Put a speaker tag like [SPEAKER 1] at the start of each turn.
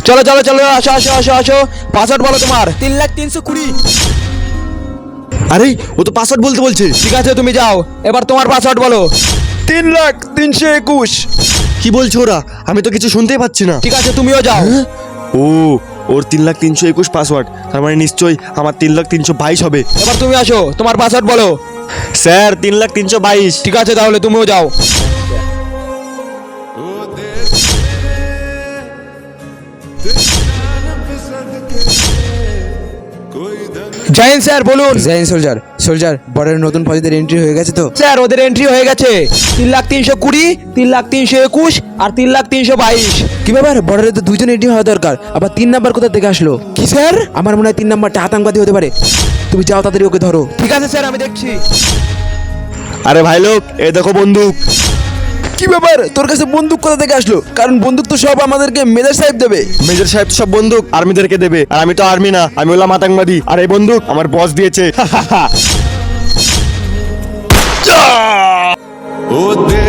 [SPEAKER 1] চলো চলো চলো, আসো আসো আসো আসো। পাসওয়ার্ড বলো তোমার।
[SPEAKER 2] 3,03,20।
[SPEAKER 3] আরে ও তো পাসওয়ার্ড বলতে বলছে।
[SPEAKER 1] ঠিক আছে তুমি যাও, এবার তোমার পাসওয়ার্ড বলো।
[SPEAKER 3] 3,03,21। কি বলছো ওরা? আমি তো কিছু শুনতেই পাচ্ছি না।
[SPEAKER 1] ঠিক আছে তুমিও যাও।
[SPEAKER 3] ও, ওর 3,03,21 পাসওয়ার্ড, তার মানে নিশ্চয়ই আমার 3,03,22 হবে।
[SPEAKER 1] এবার তুমি আসো, তোমার পাসওয়ার্ড বলো।
[SPEAKER 3] স্যার 3,03,22।
[SPEAKER 1] ঠিক আছে তাহলে তুমিও যাও। জয়েন স্যার, বলুন।
[SPEAKER 2] Join soldier. সোলজার, বর্ডারের নতুন ফৌজিদের এন্ট্রি হয়ে গেছে তো?
[SPEAKER 1] স্যার ওদের এন্ট্রি হয়ে গেছে। 3,03,20, 3,03,21 আর 3,03,22।
[SPEAKER 2] কি ব্যাপার, বর্ডারে তো দুইজন এন্ট্রি হওয়া দরকার, আবার 3 নাম্বার কোথা থেকে আসলো?
[SPEAKER 1] কি স্যার?
[SPEAKER 2] আমার মনে হয় 3 নাম্বারটা আতঙ্কবাদী হতে পারে। তুমি যাও তাড়াতাড়ি ওকে ধরো।
[SPEAKER 1] ঠিক আছে স্যার, আমি দেখছি।
[SPEAKER 3] আরে ভাই লোক, এই দেখো বন্দুক।
[SPEAKER 2] কি ব্যাপার, তোর কাছে বন্দুক কোথা থেকে আসলো? কারণ বন্দুক তো সব আমাদেরকে মেজর সাহেব দেবে।
[SPEAKER 3] মেজর সাহেব সব বন্দুক আর্মিদেরকে দেবে, আর আমি তো আর্মি না, আমি হলাম আতঙ্কবাদী। আর এই বন্দুক আমার বস দিয়েছে।
[SPEAKER 4] ओ दे